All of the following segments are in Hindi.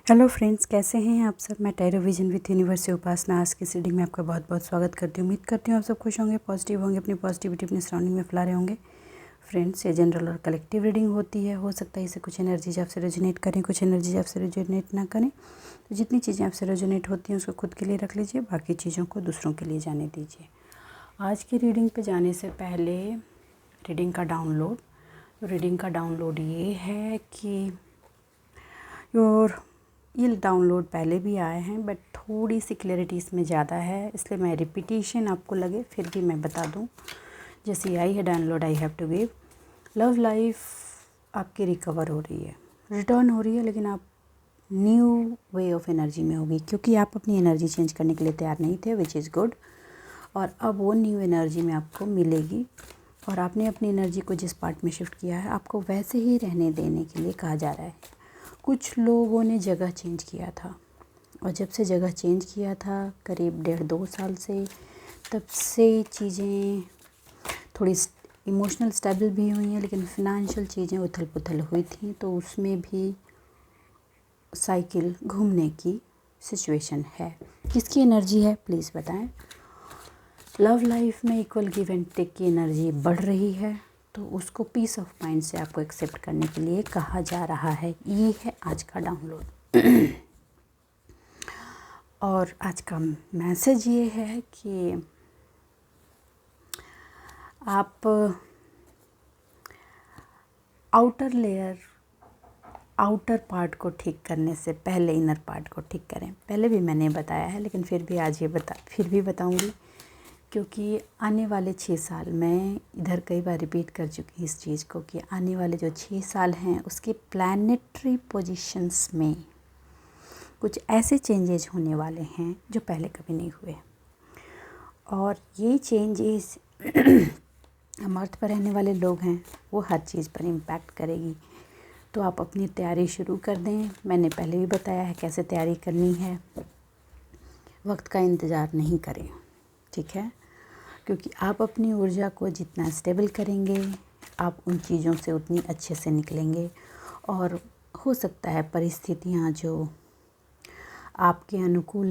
हेलो फ्रेंड्स, कैसे हैं आप सब। मैं टैरो विजन विथ यूनिवर्स से उपासना आज की रीडिंग में आपका बहुत बहुत स्वागत करती हूँ। उम्मीद करती हूँ आप सब खुश होंगे, पॉजिटिव होंगे, अपनी पॉजिटिविटी अपनी सराउंडिंग में फैला रहे होंगे। फ्रेंड्स, ये जनरल और कलेक्टिव रीडिंग होती है। हो सकता है इसे कुछ एनर्जीज आपसे रेजोनेट करें, कुछ एनर्जीज आपसे रेजोनेट ना करें। तो जितनी चीज़ें आपसे रेजोनेट होती हैं उसको खुद के लिए रख लीजिए, बाकी चीज़ों को दूसरों के लिए जाने दीजिए। आज की रीडिंग पे जाने से पहले रीडिंग का डाउनलोड ये है कि ये डाउनलोड पहले भी आए हैं, बट थोड़ी सी क्लैरिटी इसमें ज़्यादा है, इसलिए मैं रिपीटिशन आपको लगे फिर भी मैं बता दूं। जैसे ये आई है download, I have to give. Love life आपकी रिकवर हो रही है, रिटर्न हो रही है, लेकिन आप न्यू वे ऑफ एनर्जी में होगी, क्योंकि आप अपनी एनर्जी चेंज करने के लिए तैयार नहीं थे, विच इज़ गुड। और अब वो न्यू एनर्जी में आपको मिलेगी, और आपने अपनी एनर्जी को जिस पार्ट में शिफ्ट किया है आपको वैसे ही रहने देने के लिए कहा जा रहा है। कुछ लोगों ने जगह चेंज किया था, और जब से जगह चेंज किया था करीब 1.5-2 साल से, तब से चीज़ें थोड़ी इमोशनल स्टेबल भी हुई हैं, लेकिन फिनेंशियल चीज़ें उथल पुथल हुई थी, तो उसमें भी साइकिल घूमने की सिचुएशन है। किसकी एनर्जी है प्लीज़ बताएं। लव लाइफ में इक्वल गिव एंड टेक की एनर्जी बढ़ रही है, तो उसको पीस ऑफ माइंड से आपको एक्सेप्ट करने के लिए कहा जा रहा है। ये है आज का डाउनलोड। और आज का मैसेज ये है कि आप आउटर पार्ट को ठीक करने से पहले इनर पार्ट को ठीक करें। पहले भी मैंने बताया है, लेकिन फिर भी आज फिर भी बताऊंगी, क्योंकि आने वाले 6 साल, मैं इधर कई बार रिपीट कर चुकी हूँ इस चीज़ को, कि आने वाले जो 6 साल हैं उसके प्लैनेटरी पोजीशंस में कुछ ऐसे चेंजेज होने वाले हैं जो पहले कभी नहीं हुए। और ये चेंजेस हम अर्थ पर रहने वाले लोग हैं, वो हर चीज़ पर इम्पैक्ट करेगी। तो आप अपनी तैयारी शुरू कर दें। मैंने पहले भी बताया है कैसे तैयारी करनी है। वक्त का इंतज़ार नहीं करें, ठीक है, क्योंकि आप अपनी ऊर्जा को जितना स्टेबल करेंगे आप उन चीज़ों से उतनी अच्छे से निकलेंगे। और हो सकता है परिस्थितियाँ जो आपके अनुकूल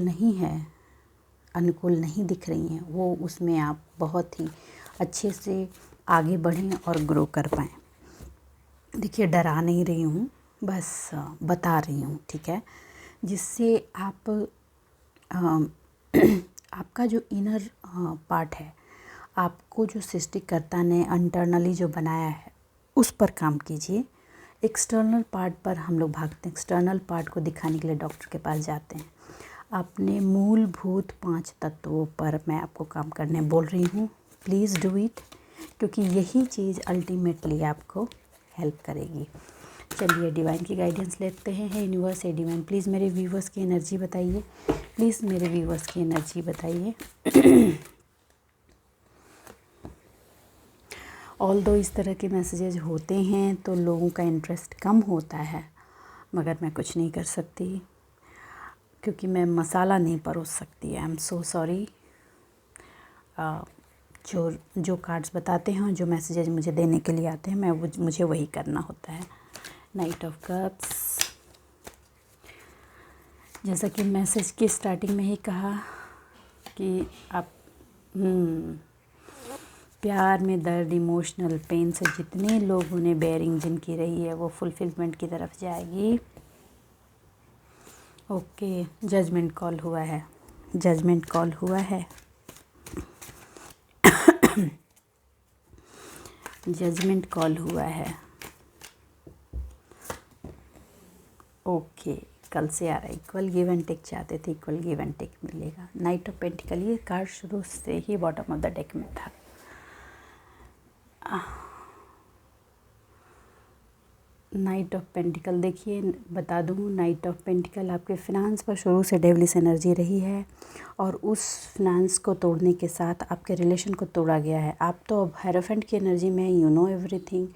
नहीं दिख रही हैं, वो उसमें आप बहुत ही अच्छे से आगे बढ़ें और ग्रो कर पाएँ। देखिए, डरा नहीं रही हूँ, बस बता रही हूँ, ठीक है, जिससे आप आपका जो इनर पार्ट है, आपको जो सृष्टिकर्ता ने इंटरनली जो बनाया है उस पर काम कीजिए। एक्सटर्नल पार्ट पर हम लोग भागते हैं, एक्सटर्नल पार्ट को दिखाने के लिए डॉक्टर के पास जाते हैं। अपने मूलभूत 5 तत्वों पर मैं आपको काम करने बोल रही हूँ। प्लीज़ डू इट, क्योंकि यही चीज़ अल्टीमेटली आपको हेल्प करेगी। चलिए डिवाइन की गाइडेंस लेते हैं। हे यूनिवर्स, हे डिवाइन, प्लीज़ मेरे व्यूवर्स की एनर्जी बताइए, प्लीज़ मेरे व्यूवर्स की एनर्जी बताइए। ऑल्दो इस तरह के मैसेजेस होते हैं तो लोगों का इंटरेस्ट कम होता है, मगर मैं कुछ नहीं कर सकती, क्योंकि मैं मसाला नहीं परोस सकती। I am so sorry. जो कार्ड्स बताते हैं, जो मैसेजेस मुझे देने के लिए आते हैं, मुझे वही करना होता है। नाइट ऑफ कप्स, जैसा कि मैसेज की स्टार्टिंग में ही कहा कि आप प्यार में दर्द, इमोशनल पेन से जितने लोगों ने बेयरिंग जिनकी रही है वो फुलफिलमेंट की तरफ जाएगी। ओके, जजमेंट कॉल हुआ है, जजमेंट कॉल हुआ है। जजमेंट कॉल हुआ है। ओके, कल से आ रहा है। इक्वल गिव एंड टेक चाहते थे, इक्वल गिव एंड टेक मिलेगा। नाइट ऑफ पेंटिकल, ये कार्ड शुरू से ही बॉटम ऑफ द डेक में था। नाइट ऑफ पेंटिकल, देखिए बता दूँ, नाइट ऑफ पेंटिकल आपके फिनांस पर शुरू से डेविलिश एनर्जी रही है, और उस फिनांस को तोड़ने के साथ आपके रिलेशन को तोड़ा गया है। आप तो अब हेरोफेंट की एनर्जी में, यू नो एवरीथिंग,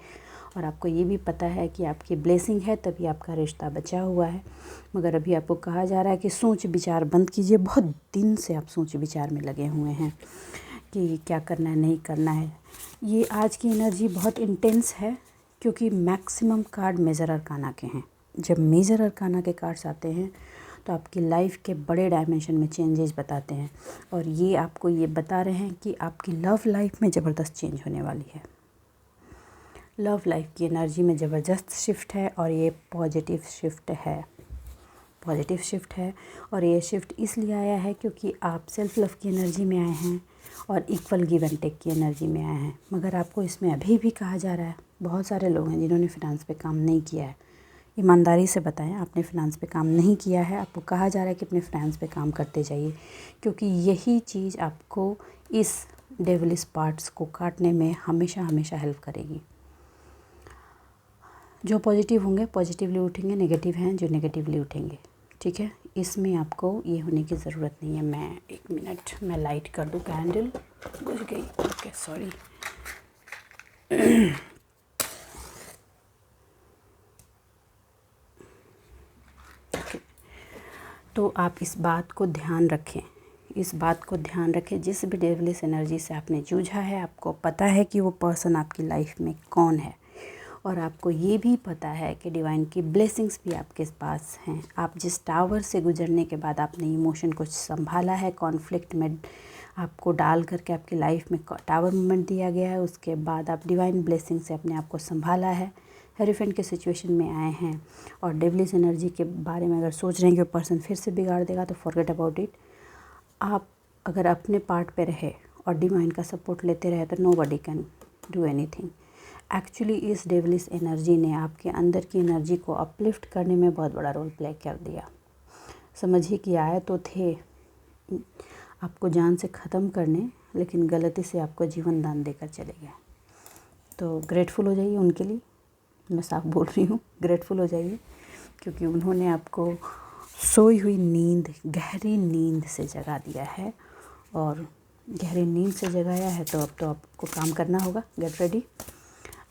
और आपको ये भी पता है कि आपकी ब्लेसिंग है, तभी आपका रिश्ता बचा हुआ है। मगर अभी आपको कहा जा रहा है कि सोच विचार बंद कीजिए। बहुत दिन से आप सोच विचार में लगे हुए हैं कि क्या करना है, नहीं करना है। ये आज की एनर्जी बहुत इंटेंस है, क्योंकि मैक्सिमम कार्ड मेजर अरकाना के हैं। जब मेजर अरकाना के कार्ड्स आते हैं तो आपकी लाइफ के बड़े डायमेंशन में चेंजेस बताते हैं, और ये आपको ये बता रहे हैं कि आपकी लव लाइफ में ज़बरदस्त चेंज होने वाली है। लव लाइफ की एनर्जी में ज़बरदस्त शिफ्ट है, और ये पॉजिटिव शिफ्ट है। पॉजिटिव शिफ्ट है, और ये शिफ्ट इसलिए आया है क्योंकि आप सेल्फ़ लव की एनर्जी में आए हैं और इक्वल गिव एंड टेक की एनर्जी में आए हैं। मगर आपको इसमें अभी भी कहा जा रहा है, बहुत सारे लोग हैं जिन्होंने फ़िनांस पे काम नहीं किया है। ईमानदारी से बताएं, आपने फ़िनांस पे काम नहीं किया है, आपको कहा जा रहा है कि अपने फ़िनांस पे काम करते जाइए, क्योंकि यही चीज़ आपको इस डेविलिश पार्ट्स को काटने में हमेशा हमेशा हेल्प करेगी। जो पॉजिटिव होंगे पॉजिटिवली उठेंगे, नेगेटिव हैं जो नेगेटिवली उठेंगे, ठीक है। इसमें आपको ये होने की ज़रूरत नहीं है। मैं 1 मिनट मैं लाइट कर दूँ, कैंडल बुझ गई। Okay sorry. तो आप इस बात को ध्यान रखें, इस बात को ध्यान रखें, जिस भी डेविलिश एनर्जी से आपने जूझा है, आपको पता है कि वो पर्सन आपकी लाइफ में कौन है, और आपको ये भी पता है कि डिवाइन की ब्लेसिंग्स भी आपके पास हैं। आप जिस टावर से गुजरने के बाद आपने इमोशन को संभाला है, कॉन्फ्लिक्ट में आपको डाल करके आपकी लाइफ में टावर मोमेंट दिया गया है, उसके बाद आप डिवाइन ब्लेसिंग से अपने आप को संभाला है, हेरीफेंट के सिचुएशन में आए हैं, और डेविलिश एनर्जी के बारे में अगर सोच रहे हैं कि वो पर्सन फिर से बिगाड़ देगा, तो फॉरगेट अबाउट इट। आप अगर अपने पार्ट पे रहे और डिवाइन का सपोर्ट लेते रहे तो nobody can do anything. Actually इस डेविलिश एनर्जी ने आपके अंदर की एनर्जी को अपलिफ्ट करने में बहुत बड़ा रोल प्ले कर दिया। समझिए कि आए तो थे आपको जान से ख़त्म करने, लेकिन गलती से आपको जीवन दान देकर चले गए। तो ग्रेटफुल हो जाइए उनके लिए, मैं साफ बोल रही हूँ, ग्रेटफुल हो जाइए, क्योंकि उन्होंने आपको सोई हुई नींद, गहरी नींद से जगा दिया है, और गहरी नींद से जगाया है तो अब तो आपको काम करना होगा, गेट रेडी।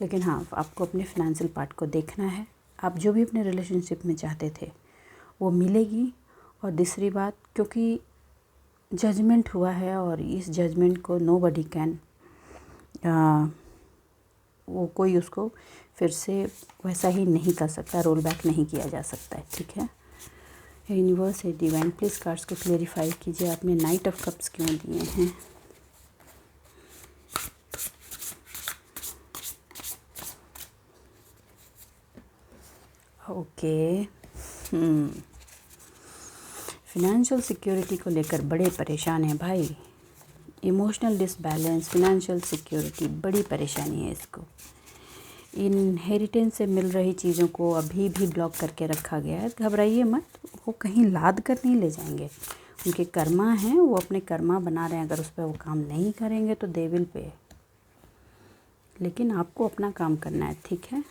लेकिन हाँ, आपको अपने फाइनेंशियल पार्ट को देखना है। आप जो भी अपने रिलेशनशिप में चाहते थे वो मिलेगी। और दूसरी बात, क्योंकि जजमेंट हुआ है, और इस जजमेंट को नोबडी कैन, वो कोई उसको फिर से वैसा ही नहीं कर सकता, रोल बैक नहीं किया जा सकता है, ठीक है। यूनिवर्स है, डिवाइन प्लीज़ कार्ड्स को क्लेरिफाई कीजिए, आपने नाइट ऑफ कप्स क्यों दिए हैं। ओके, फिनेंशियल सिक्योरिटी को लेकर बड़े परेशान हैं भाई। इमोशनल डिसबैलेंस, फिनेंशियल सिक्योरिटी, बड़ी परेशानी है इसको। इनहेरिटेंस से मिल रही चीज़ों को अभी भी ब्लॉक करके रखा गया है। घबराइए मत, वो कहीं लाद कर नहीं ले जाएंगे। उनके कर्मा हैं, वो अपने कर्मा बना रहे हैं। अगर उस पर वो काम नहीं करेंगे तो दे विल पे, लेकिन आपको अपना काम करना है, ठीक है।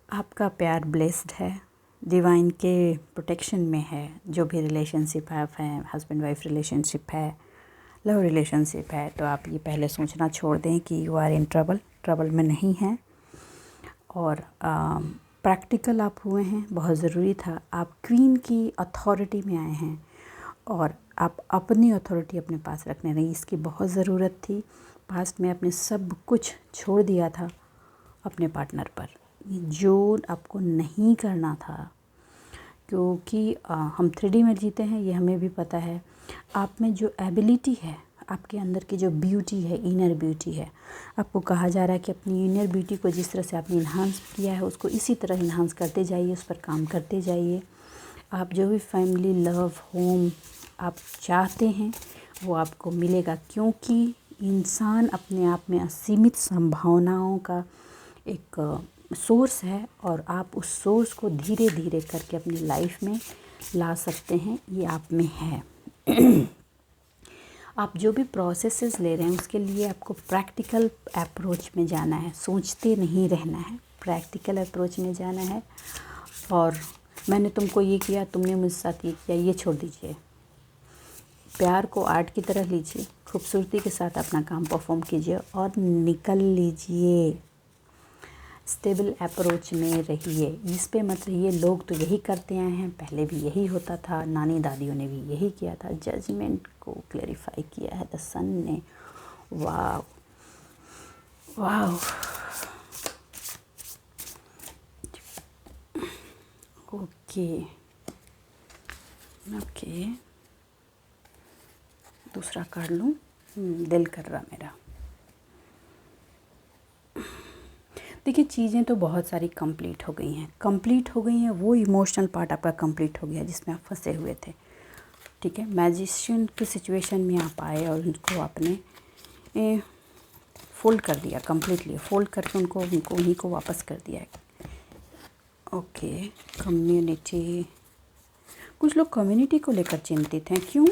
आपका प्यार ब्लेस्ड है, डिवाइन के प्रोटेक्शन में है। जो भी रिलेशनशिप है, हस्बैंड वाइफ रिलेशनशिप है, लव रिलेशनशिप है, तो आप ये पहले सोचना छोड़ दें कि यू आर इन ट्रबल में नहीं हैं। और प्रैक्टिकल आप हुए हैं, बहुत ज़रूरी था। आप क्वीन की अथॉरिटी में आए हैं, और आप अपनी अथॉरिटी अपने पास रखने रही, इसकी बहुत ज़रूरत थी। पास्ट में आपने सब कुछ छोड़ दिया था अपने पार्टनर पर, जो आपको नहीं करना था, क्योंकि हम 3D में जीते हैं, ये हमें भी पता है। आप में जो एबिलिटी है, आपके अंदर की जो ब्यूटी है, इनर ब्यूटी है, आपको कहा जा रहा है कि अपनी इनर ब्यूटी को जिस तरह से आपने इन्हांस किया है, उसको इसी तरह इन्हांस करते जाइए, उस पर काम करते जाइए। आप जो भी फैमिली, लव, होम आप चाहते हैं वो आपको मिलेगा, क्योंकि इंसान अपने आप में असीमित संभावनाओं का एक सोर्स है, और आप उस सोर्स को धीरे धीरे करके अपनी लाइफ में ला सकते हैं। ये आप में है। आप जो भी प्रोसेसेस ले रहे हैं उसके लिए आपको प्रैक्टिकल अप्रोच में जाना है, सोचते नहीं रहना है, प्रैक्टिकल अप्रोच में जाना है। और मैंने तुमको ये किया, तुमने मुझे साथ ये किया, ये छोड़ दीजिए। प्यार को आर्ट की तरह लीजिए, खूबसूरती के साथ अपना काम परफॉर्म कीजिए और निकल लीजिए। स्टेबल अप्रोच में रहिए, इस पे मत रहिए। लोग तो यही करते आए हैं, पहले भी यही होता था, नानी दादियों ने भी यही किया था। जजमेंट को क्लैरिफाई किया है द सन ने। वाह, वाह, ओके ओके, दूसरा कार्ड लूँ। दिल कर रहा मेरा। देखिए, चीज़ें तो बहुत सारी कंप्लीट हो गई हैं, वो इमोशनल पार्ट आपका कंप्लीट हो गया जिसमें आप फंसे हुए थे। ठीक है, मैजिशियन की सिचुएशन में आप आए और उनको आपने फोल्ड कर दिया, कम्प्लीटली फोल्ड करके उनको उन्हीं को वापस कर दिया है। ओके, कम्युनिटी, कुछ लोग कम्युनिटी को लेकर चिंतित हैं, क्यों?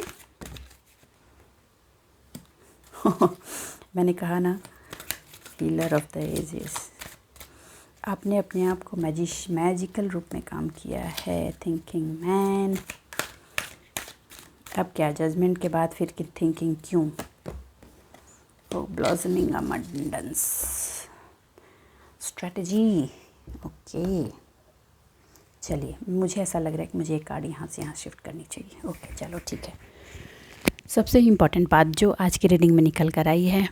मैंने कहा ना, हीलर ऑफ द एजेस। आपने अपने आप को मैजिकल रूप में काम किया है, थिंकिंग मैन। अब क्या, जजमेंट के बाद फिर की थिंकिंग क्यों? तो ब्लॉसमिंग अबंडेंस, स्ट्रेटजी। ओके, चलिए, मुझे ऐसा लग रहा है कि मुझे एक कार्ड यहाँ से यहाँ शिफ्ट करनी चाहिए। ओके, चलो ठीक है। सबसे इम्पॉर्टेंट बात जो आज की रीडिंग में निकल कर आई है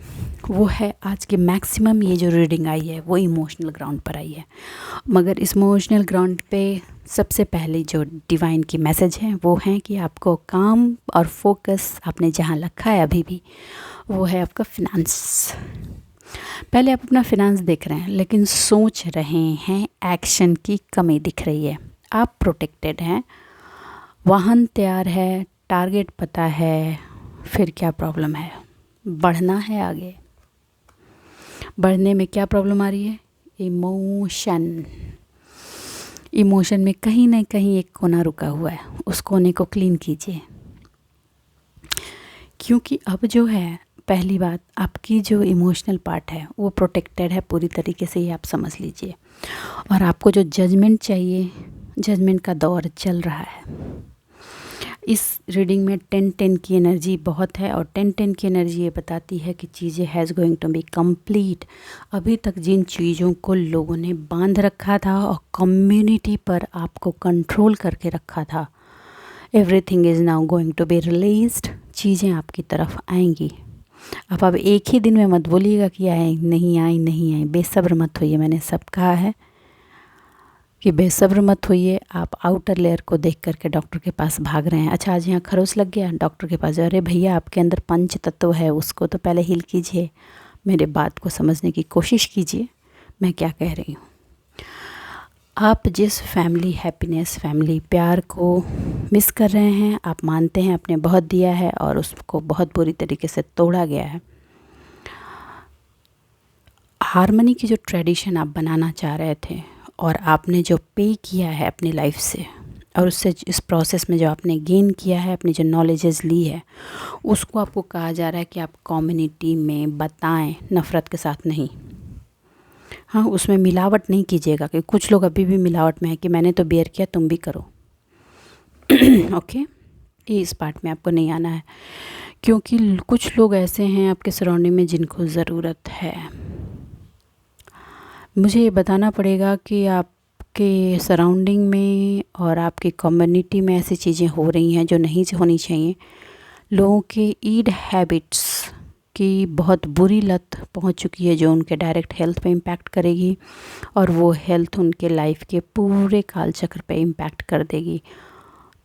वो है, आज की मैक्सिमम ये जो रीडिंग आई है वो इमोशनल ग्राउंड पर आई है। मगर इस इमोशनल ग्राउंड पे सबसे पहले जो डिवाइन की मैसेज है वो है कि आपको काम और फोकस आपने जहाँ रखा है अभी भी, वो है आपका फिनांस। पहले आप अपना फिनांस देख रहे हैं लेकिन सोच रहे हैं, एक्शन की कमी दिख रही है। आप प्रोटेक्टेड हैं, वाहन तैयार है, टारगेट पता है, फिर क्या प्रॉब्लम है? बढ़ना है आगे। बढ़ने में क्या प्रॉब्लम आ रही है? इमोशन में कहीं ना कहीं एक कोना रुका हुआ है, उस कोने को क्लीन कीजिए। क्योंकि अब जो है, पहली बात, आपकी जो इमोशनल पार्ट है वो प्रोटेक्टेड है पूरी तरीके से, ये आप समझ लीजिए। और आपको जो जजमेंट चाहिए, जजमेंट का दौर चल रहा है। इस रीडिंग में 10-10 की एनर्जी बहुत है, और 10-10 की एनर्जी ये बताती है कि चीज़ें has going to be complete. अभी तक जिन चीज़ों को लोगों ने बांध रखा था और कम्युनिटी पर आपको कंट्रोल करके रखा था, everything is now going to be released. चीज़ें आपकी तरफ आएंगी। अब एक ही दिन में मत बोलिएगा कि आए नहीं आई, बेसब्र मत होइए। मैंने सब कहा है कि बेसब्र मत होइए। आप आउटर लेयर को देख करके डॉक्टर के पास भाग रहे हैं। अच्छा, आज यहाँ खरोच लग गया, डॉक्टर के पास। अरे भैया, आपके अंदर पंच तत्व है, उसको तो पहले हील कीजिए। मेरे बात को समझने की कोशिश कीजिए, मैं क्या कह रही हूँ। आप जिस फैमिली हैप्पीनेस, फैमिली प्यार को मिस कर रहे हैं, आप मानते हैं आपने बहुत दिया है और उसको बहुत बुरी तरीके से तोड़ा गया है। हार्मनी की जो ट्रेडिशन आप बनाना चाह रहे थे और आपने जो पे किया है अपनी लाइफ से, और उससे इस प्रोसेस में जो आपने गेन किया है, अपनी जो नॉलेजेस ली है, उसको आपको कहा जा रहा है कि आप कम्युनिटी में बताएं, नफ़रत के साथ नहीं। हाँ, उसमें मिलावट नहीं कीजिएगा, क्योंकि कुछ लोग अभी भी मिलावट में है कि मैंने तो बेयर किया, तुम भी करो। ओके, इस पार्ट में आपको नहीं आना है, क्योंकि कुछ लोग ऐसे हैं आपके सराउंडिंग में जिनको ज़रूरत है। मुझे ये बताना पड़ेगा कि आपके सराउंडिंग में और आपकी कम्युनिटी में ऐसी चीज़ें हो रही हैं जो नहीं होनी चाहिए। लोगों के ईड हैबिट्स की बहुत बुरी लत पहुंच चुकी है, जो उनके डायरेक्ट हेल्थ पे इम्पैक्ट करेगी, और वो हेल्थ उनके लाइफ के पूरे कालचक्र पे इम्पैक्ट कर देगी।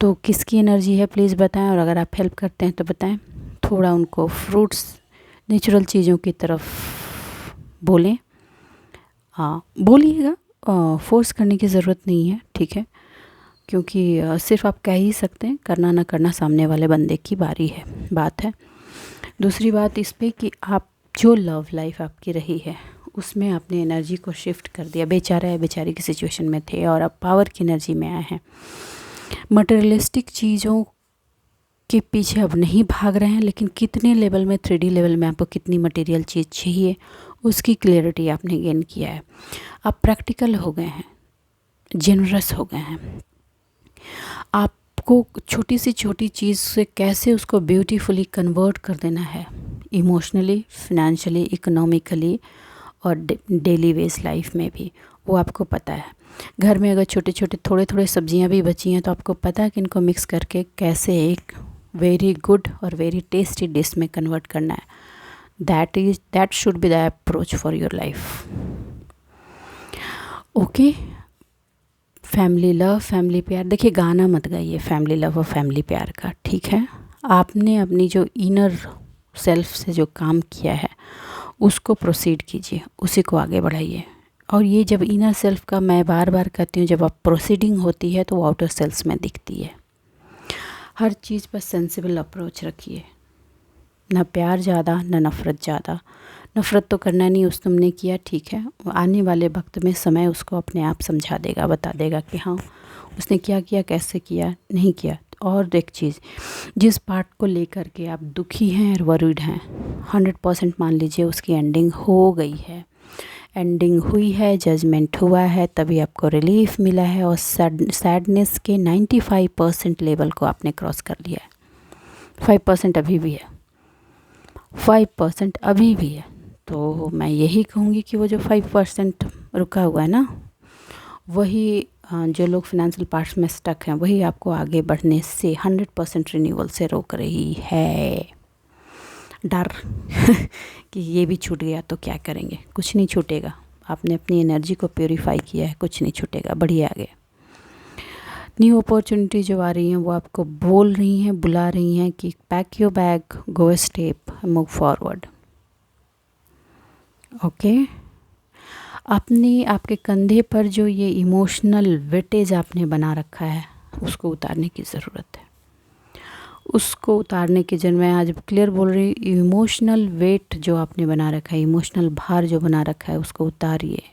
तो किसकी एनर्जी है प्लीज़ बताएं, और अगर आप हेल्प करते हैं तो बताएं। थोड़ा उनको फ्रूट्स, नेचुरल चीज़ों की तरफ बोलें। हाँ, बोलिएगा, फोर्स करने की ज़रूरत नहीं है, ठीक है? क्योंकि सिर्फ आप कह ही सकते हैं, करना ना करना सामने वाले बंदे की बात है। दूसरी बात इस पे कि आप जो लव लाइफ आपकी रही है उसमें आपने एनर्जी को शिफ्ट कर दिया। बेचारा है, बेचारी की सिचुएशन में थे और अब पावर की एनर्जी में आए हैं। मटेरियलिस्टिक चीज़ों के पीछे अब नहीं भाग रहे हैं, लेकिन कितने लेवल में, 3D लेवल में आपको कितनी मटेरियल चीज़ चाहिए उसकी क्लियरिटी आपने गेन किया है। आप प्रैक्टिकल हो गए हैं, जेनरस हो गए हैं। आपको छोटी सी छोटी चीज़ से कैसे उसको ब्यूटीफुली कन्वर्ट कर देना है, इमोशनली, फिनेंशियली, इकोनॉमिकली और डेली वेज लाइफ में भी, वो आपको पता है। घर में अगर छोटे छोटे थोड़े थोड़े सब्जियां भी बची हैं तो आपको पता है कि इनको मिक्स करके कैसे एक वेरी गुड और वेरी टेस्टी डिश में कन्वर्ट करना है। That should be the approach for your life. Okay, family love, family प्यार, देखिए गाना मत गाइए फैमिली लव और फैमिली प्यार का, ठीक है। आपने अपनी जो इनर सेल्फ से जो काम किया है उसको प्रोसीड कीजिए, उसी को आगे बढ़ाइए। और ये जब इनर सेल्फ का मैं बार बार कहती हूँ, जब आप प्रोसीडिंग होती है तो वो आउटर सेल्स में दिखती है। हर चीज़ पर सेंसिबल अप्रोच रखिए, ना प्यार ज़्यादा ना नफ़रत ज़्यादा। नफ़रत तो करना नहीं, उस तुमने किया ठीक है, आने वाले वक्त में समय उसको अपने आप समझा देगा, बता देगा कि हाँ उसने क्या किया, कैसे किया, नहीं किया। और एक चीज़, जिस पार्ट को लेकर के आप दुखी हैं और वरीड हैं, 100% मान लीजिए उसकी एंडिंग हो गई है, एंडिंग हुई है, जजमेंट हुआ है, तभी आपको रिलीफ मिला है। और सैडनेस के 95% लेवल को आपने क्रॉस कर लिया है। 5% अभी भी है, 5% अभी भी है। तो मैं यही कहूँगी कि वो जो 5% रुका हुआ है ना, वही जो लोग फिनेंशियल पार्ट्स में स्टक हैं, वही आपको आगे बढ़ने से 100% रिन्यूअल से रोक रही है। डर कि ये भी छूट गया तो क्या करेंगे, कुछ नहीं छूटेगा। आपने अपनी एनर्जी को प्योरीफाई किया है, कुछ नहीं छूटेगा, बढ़िए आगे। न्यू अपॉर्चुनिटी जो आ रही हैं वो आपको बोल रही हैं, बुला रही हैं कि pack your bag, go a step, move forward. Okay, आपके कंधे पर जो ये इमोशनल वेटेज आपने बना रखा है उसको उतारने की ज़रूरत है। उसको उतारने की जन मैं आज क्लियर बोल रही हूँ, इमोशनल वेट जो आपने बना रखा है, इमोशनल भार जो बना रखा है, उसको उतारिए।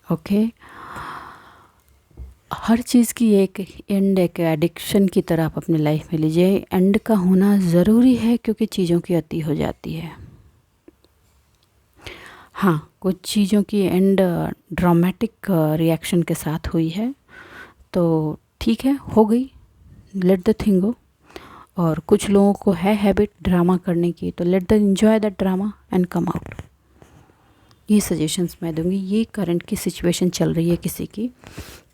ओके, हर चीज़ की एक एंड, एक एडिक्शन की तरह आप अपनी लाइफ में लीजिए। एंड का होना ज़रूरी है क्योंकि चीज़ों की अति हो जाती है। हाँ, कुछ चीज़ों की एंड ड्रामेटिक रिएक्शन के साथ हुई है तो ठीक है, हो गई, लेट द थिंग गो। और कुछ लोगों को है हैबिट ड्रामा करने की, तो let the enjoy that drama and come out. ये सजेशंस मैं दूंगी। ये करंट की सिचुएशन चल रही है किसी की।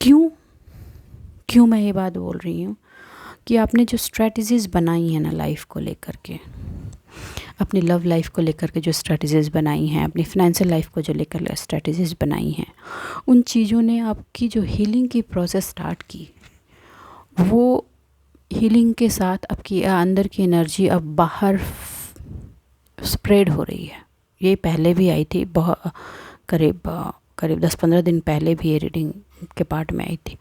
क्यों मैं ये बात बोल रही हूँ कि आपने जो स्ट्रेटजीज़ बनाई हैं ना लाइफ को लेकर के, अपनी लव लाइफ को लेकर के जो स्ट्रेटजीज़ बनाई हैं, अपनी फाइनेंशियल लाइफ को जो लेकर स्ट्रेटजीज़ बनाई हैं, उन चीज़ों ने आपकी जो हीलिंग की प्रोसेस स्टार्ट की, वो हीलिंग के साथ आपकी अंदर की एनर्जी अब बाहर स्प्रेड हो रही है। ये पहले भी आई थी, बहुत करीब 10-15 दिन पहले भी ये रीडिंग के पार्ट में आई थी।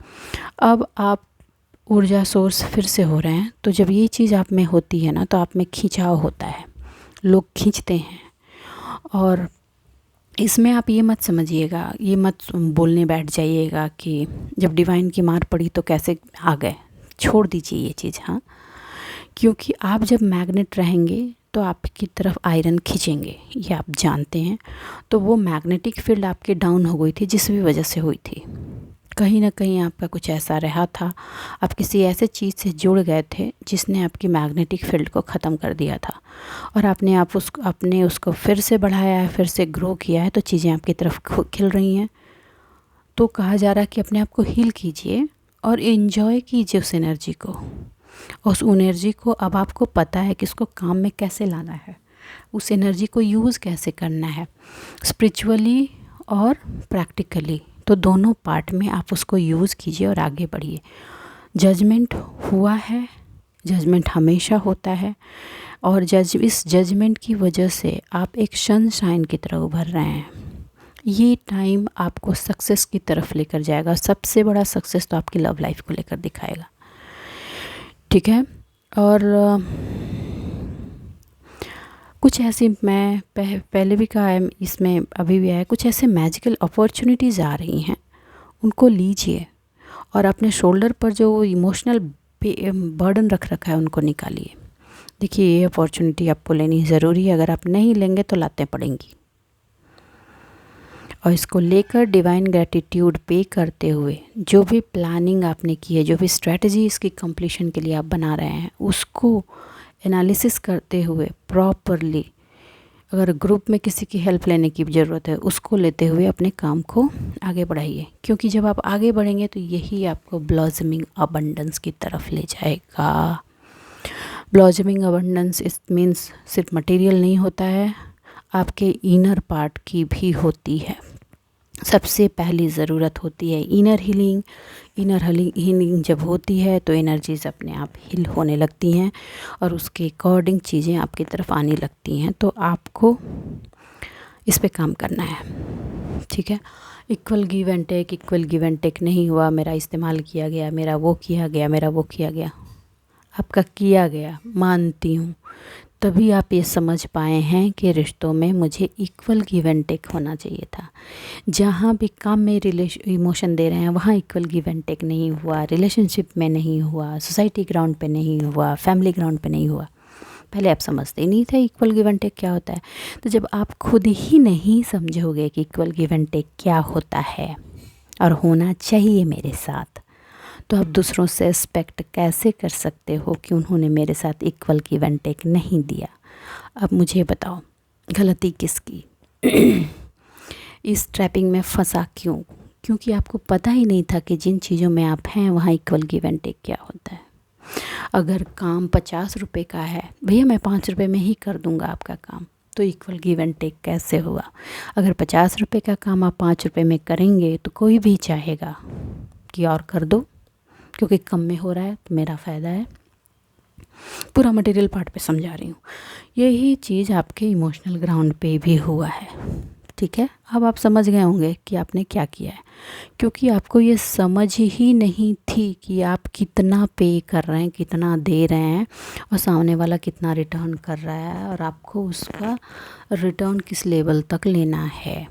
अब आप ऊर्जा सोर्स फिर से हो रहे हैं। तो जब ये चीज़ आप में होती है ना, तो आप में खिंचाव होता है, लोग खींचते हैं। और इसमें आप ये मत समझिएगा, ये मत बोलने बैठ जाइएगा कि जब डिवाइन की मार पड़ी तो कैसे आ गए, छोड़ दीजिए ये चीज़। हाँ, क्योंकि आप जब मैग्नेट रहेंगे तो आपकी तरफ आयरन खींचेंगे, ये आप जानते हैं। तो वो मैग्नेटिक फील्ड आपकी डाउन हो गई थी, जिस भी वजह से हुई थी। कहीं ना कहीं आपका कुछ ऐसा रहा था, आप किसी ऐसे चीज़ से जुड़ गए थे जिसने आपकी मैग्नेटिक फील्ड को ख़त्म कर दिया था। और आपने उसको फिर से बढ़ाया है, फिर से ग्रो किया है, तो चीज़ें आपकी तरफ खिल रही हैं। तो कहा जा रहा है कि अपने आप को हील कीजिए और एंजॉय कीजिए उस एनर्जी को। उस एनर्जी को अब आपको पता है कि इसको काम में कैसे लाना है, उस एनर्जी को यूज़ कैसे करना है, स्पिरिचुअली और प्रैक्टिकली। तो दोनों पार्ट में आप उसको यूज़ कीजिए और आगे बढ़िए। जजमेंट हुआ है, जजमेंट हमेशा होता है, और इस जजमेंट की वजह से आप एक सनशाइन की तरह उभर रहे हैं। ये टाइम आपको सक्सेस की तरफ लेकर जाएगा। सबसे बड़ा सक्सेस तो आपकी लव लाइफ को लेकर दिखाएगा, ठीक है। और कुछ ऐसी, मैं पहले भी कहा है, इसमें अभी भी है, कुछ ऐसे मैजिकल अपॉर्चुनिटीज़ आ रही हैं, उनको लीजिए। और अपने शोल्डर पर जो इमोशनल बर्डन रख रखा है उनको निकालिए। देखिए, ये अपॉर्चुनिटी आपको लेनी ज़रूरी है, अगर आप नहीं लेंगे तो लातें पड़ेंगी। और इसको लेकर डिवाइन ग्रैटिट्यूड पे करते हुए जो भी प्लानिंग आपने की है, जो भी स्ट्रेटजी इसकी कंप्लीशन के लिए आप बना रहे हैं, उसको एनालिसिस करते हुए प्रॉपरली, अगर ग्रुप में किसी की हेल्प लेने की ज़रूरत है उसको लेते हुए अपने काम को आगे बढ़ाइए। क्योंकि जब आप आगे बढ़ेंगे तो यही आपको ब्लॉसमिंग अबंडेंस की तरफ ले जाएगा। ब्लॉसमिंग अबंडेंस इट मीन्स सिर्फ मटेरियल नहीं होता है, आपके इनर पार्ट की भी होती है। सबसे पहली ज़रूरत होती है इनर हीलिंग। इनर हीलिंग जब होती है तो एनर्जीज अपने आप हील होने लगती हैं और उसके अकॉर्डिंग चीज़ें आपकी तरफ आने लगती हैं। तो आपको इस पे काम करना है, ठीक है। इक्वल गिव एंड टेक नहीं हुआ, मेरा इस्तेमाल किया गया, मेरा वो किया गया, मेरा वो किया गया, आपका किया गया, मानती हूँ। तभी आप ये समझ पाए हैं कि रिश्तों में मुझे इक्वल गिव एंड टेक होना चाहिए था। जहाँ भी काम में इमोशन दे रहे हैं वहाँ इक्वल गिव एंड टेक नहीं हुआ, रिलेशनशिप में नहीं हुआ, सोसाइटी ग्राउंड पे नहीं हुआ, फैमिली ग्राउंड पे नहीं हुआ। पहले आप समझते ही नहीं थे इक्वल गिव एंड टेक क्या होता है। तो जब आप खुद ही नहीं समझोगे कि इक्वल गिव एंड टेक क्या होता है और होना चाहिए मेरे साथ, तो आप दूसरों से एक्सपेक्ट कैसे कर सकते हो कि उन्होंने मेरे साथ इक्वल गिव एंड टेक नहीं दिया। अब मुझे बताओ गलती किसकी? इस ट्रैपिंग में फंसा क्यों? क्योंकि आपको पता ही नहीं था कि जिन चीज़ों में आप हैं वहाँ इक्वल गिव एंड टेक क्या होता है। अगर काम 50 रुपये का है, भैया मैं 5 रुपये में ही कर दूँगा आपका काम, तो इक्वल गिव एंड टेक कैसे हुआ? अगर 50 रुपये का काम आप 5 रुपये में करेंगे तो कोई भी चाहेगा कि और कर दो, क्योंकि कम में हो रहा है तो मेरा फ़ायदा है। पूरा मटेरियल पार्ट पे समझा रही हूँ। यही चीज़ आपके इमोशनल ग्राउंड पे भी हुआ है, ठीक है। अब आप समझ गए होंगे कि आपने क्या किया है, क्योंकि आपको ये समझ ही नहीं थी कि आप कितना पे कर रहे हैं, कितना दे रहे हैं और सामने वाला कितना रिटर्न कर रहा है और आपको उसका रिटर्न किस लेवल तक लेना है।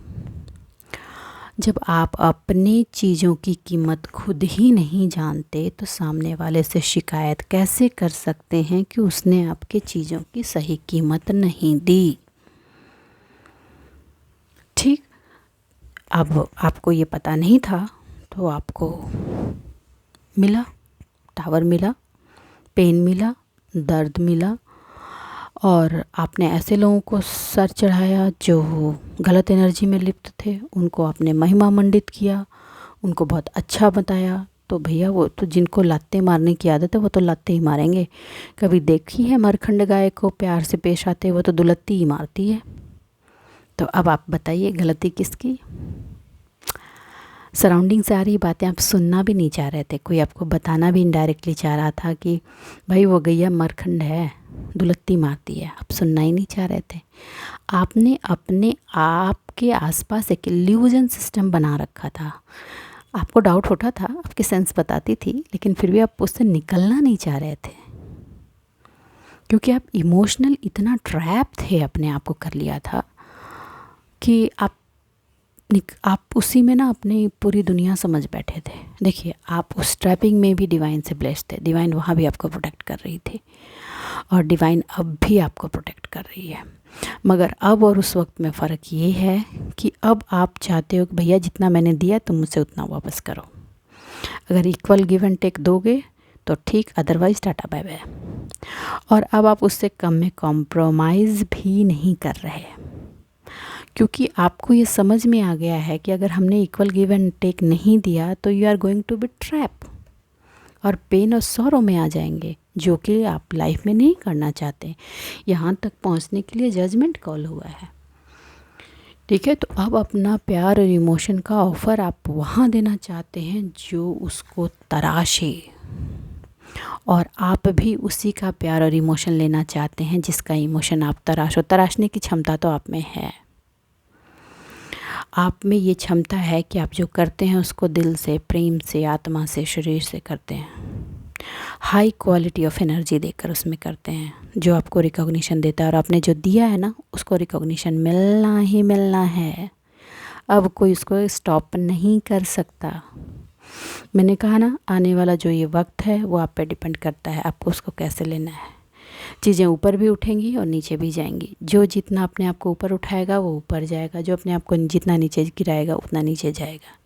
जब आप अपनी चीज़ों की कीमत खुद ही नहीं जानते तो सामने वाले से शिकायत कैसे कर सकते हैं कि उसने आपके चीज़ों की सही कीमत नहीं दी, ठीक। अब आपको ये पता नहीं था तो आपको मिला, टावर मिला, पेन मिला, दर्द मिला और आपने ऐसे लोगों को सर चढ़ाया जो गलत एनर्जी में लिप्त थे, उनको आपने महिमा मंडित किया, उनको बहुत अच्छा बताया। तो भैया वो तो जिनको लाते मारने की आदत है वो तो लाते ही मारेंगे। कभी देखी है मरखंड गाय को प्यार से पेश आते, वो तो दुलत्ती ही मारती है। तो अब आप बताइए गलती किसकी? सराउंडिंग से आ रही बातें आप सुनना भी नहीं चाह रहे थे, कोई आपको बताना भी इनडायरेक्टली चाह रहा था कि भाई वो गैया मरखंड है, दुलत्ती मारती है, आप सुनना ही नहीं चाह रहे थे। आपने अपने आप के आसपास एक इल्यूजन सिस्टम बना रखा था। आपको डाउट होता था, आपकी सेंस बताती थी, लेकिन फिर भी आप उससे निकलना नहीं चाह रहे थे, क्योंकि आप इमोशनल इतना ट्रैप थे, अपने आप को कर लिया था कि आप उसी में ना अपनी पूरी दुनिया समझ बैठे थे। देखिए आप उस ट्रैपिंग में भी डिवाइन से ब्लेस्ड थे, डिवाइन वहाँ भी आपको प्रोटेक्ट कर रही थी और डिवाइन अब भी आपको प्रोटेक्ट कर रही है। मगर अब और उस वक्त में फ़र्क ये है कि अब आप चाहते हो कि भैया जितना मैंने दिया तुम मुझसे उतना वापस करो। अगर इक्वल गिव एंड टेक दोगे तो ठीक, अदरवाइज़ टाटा बाय बाय। और अब आप उससे कम में कॉम्प्रोमाइज़ भी नहीं कर रहे, क्योंकि आपको ये समझ में आ गया है कि अगर हमने इक्वल गिव एंड टेक नहीं दिया तो you are going to be trap और पेन और सॉरो में आ जाएंगे, जो कि आप लाइफ में नहीं करना चाहते। यहाँ तक पहुँचने के लिए जजमेंट कॉल हुआ है, ठीक है। तो अब अपना प्यार और इमोशन का ऑफ़र आप वहाँ देना चाहते हैं जो उसको तराशे, और आप भी उसी का प्यार और इमोशन लेना चाहते हैं जिसका इमोशन आप तराशो। तराशने की क्षमता तो आप में है, आप में ये क्षमता है कि आप जो करते हैं उसको दिल से, प्रेम से, आत्मा से, शरीर से करते हैं। हाई क्वालिटी ऑफ एनर्जी देकर उसमें करते हैं जो आपको रिकॉग्निशन देता है, और आपने जो दिया है ना उसको रिकॉग्निशन मिलना ही मिलना है। अब कोई उसको स्टॉप नहीं कर सकता। मैंने कहा ना, आने वाला जो ये वक्त है वो आप पे डिपेंड करता है, आपको उसको कैसे लेना है। चीज़ें ऊपर भी उठेंगी और नीचे भी जाएंगी। जो जितना अपने आप को ऊपर उठाएगा वो ऊपर जाएगा, जो अपने आप को जितना नीचे गिराएगा उतना नीचे जाएगा।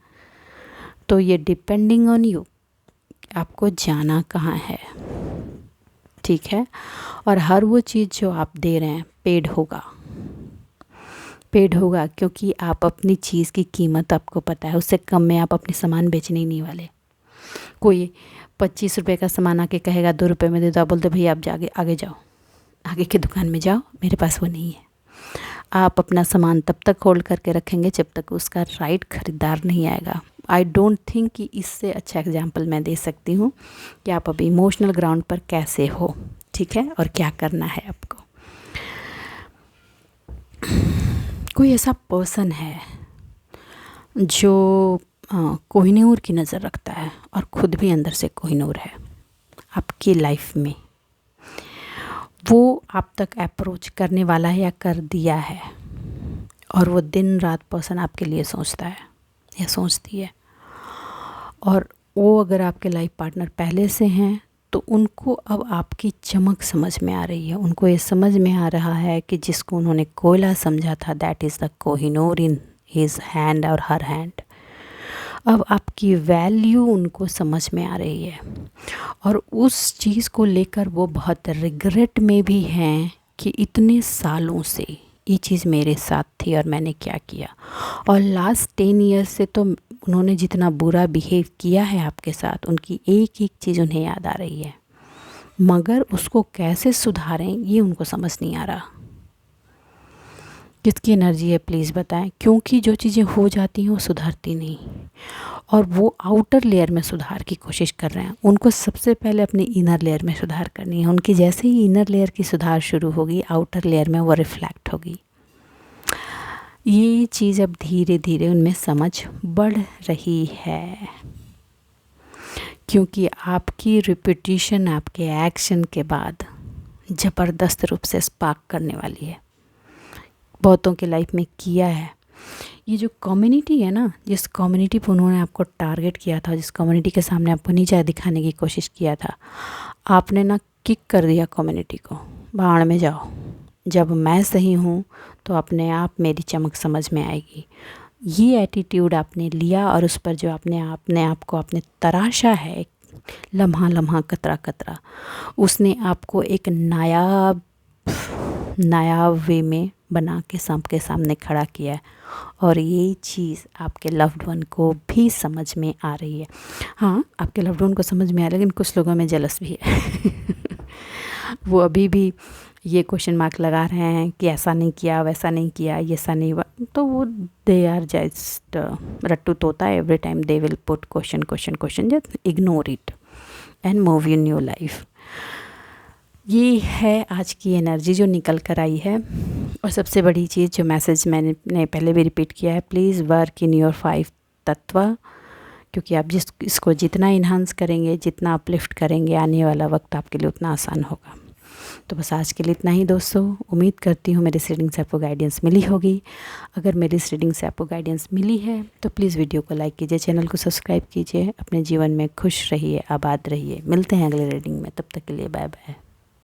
तो ये डिपेंडिंग ऑन यू, आपको जाना कहाँ है, ठीक है। और हर वो चीज़ जो आप दे रहे हैं पेड होगा, पेड होगा, क्योंकि आप अपनी चीज़ की कीमत आपको पता है, उससे कम में आप अपनी सामान बेचने ही नहीं वाले। कोई ₹25 का सामान आके कहेगा 2 रुपये में दे दो, आप बोलते भैया आप जाके आगे जाओ, आगे की दुकान में जाओ, मेरे पास वो नहीं है। आप अपना सामान तब तक होल्ड करके रखेंगे जब तक उसका राइट ख़रीदार नहीं आएगा। आई डोंट थिंक कि इससे अच्छा एग्जाम्पल मैं दे सकती हूँ कि आप अभी इमोशनल ग्राउंड पर कैसे हो, ठीक है, और क्या करना है आपको। कोई ऐसा पर्सन है जो कोहिनूर की नज़र रखता है और ख़ुद भी अंदर से कोहिनूर है आपकी लाइफ में, वो आप तक अप्रोच करने वाला है या कर दिया है, और वो दिन रात पर्सन आपके लिए सोचता है या सोचती है। और वो अगर आपके लाइफ पार्टनर पहले से हैं तो उनको अब आपकी चमक समझ में आ रही है। उनको ये समझ में आ रहा है कि जिसको उन्होंने कोयला समझा था, that is the Kohinoor in his hand और हर हैंड। अब आपकी वैल्यू उनको समझ में आ रही है और उस चीज़ को लेकर वो बहुत रिग्रेट में भी हैं कि इतने सालों से ये चीज़ मेरे साथ थी और मैंने क्या किया। और लास्ट 10 ईयर्स से तो उन्होंने जितना बुरा बिहेव किया है आपके साथ, उनकी एक एक चीज़ उन्हें याद आ रही है, मगर उसको कैसे सुधारें ये उनको समझ नहीं आ रहा। किसकी एनर्जी है प्लीज़ बताएं, क्योंकि जो चीज़ें हो जाती हैं वो सुधरती नहीं और वो आउटर लेयर में सुधार की कोशिश कर रहे हैं। उनको सबसे पहले अपनी इनर लेयर में सुधार करनी है। उनकी जैसे ही इनर लेयर की सुधार शुरू होगी, आउटर लेयर में वो रिफ्लेक्ट होगी। ये चीज़ अब धीरे धीरे उनमें समझ बढ़ रही है, क्योंकि आपकी रिपीटिशन आपके एक्शन के बाद ज़बरदस्त रूप से स्पार्क करने वाली है। बहुतों के लाइफ में किया है। ये जो कम्युनिटी है ना, जिस कम्युनिटी पर उन्होंने आपको टारगेट किया था, जिस कम्युनिटी के सामने आपको नीचा दिखाने की कोशिश किया था, आपने ना किक कर दिया कम्युनिटी को, भाड़ में जाओ। जब मैं सही हूँ तो अपने आप मेरी चमक समझ में आएगी। ये एटीट्यूड आपने लिया और उस पर जो आपने आपने तराशा है, लम्हा लम्हा कतरा कतरा, उसने आपको एक नायाब वे में बना के सबके सामने खड़ा किया है। और ये चीज़ आपके लव्ड वन को भी समझ में आ रही है। हाँ, आपके लव्ड वन को समझ में आ रहा है, लेकिन कुछ लोगों में जेलस भी है वो अभी भी ये क्वेश्चन मार्क लगा रहे हैं कि ऐसा नहीं किया, वैसा नहीं किया, ये ऐसा नहीं हुआ। तो वो दे आर जस्ट रट्टू तोता, every time they will put question, just ignore it and move in your life. ये है आज की एनर्जी जो निकल कर आई है। और सबसे बड़ी चीज़, जो मैसेज मैंने पहले भी रिपीट किया है, प्लीज़ वर्क इन योर 5 तत्व, क्योंकि आप इसको जितना इन्हांस करेंगे, जितना अपलिफ्ट करेंगे, आने वाला वक्त आपके लिए उतना आसान होगा। तो बस आज के लिए इतना ही दोस्तों। उम्मीद करती हूँ मेरी रीडिंग से आपको गाइडेंस मिली होगी। अगर मेरी रीडिंग से आपको गाइडेंस मिली है तो प्लीज़ वीडियो को लाइक कीजिए, चैनल को सब्सक्राइब कीजिए। अपने जीवन में खुश रहिए, आबाद रहिए। मिलते हैं अगले रीडिंग में, तब तक के लिए बाय बाय।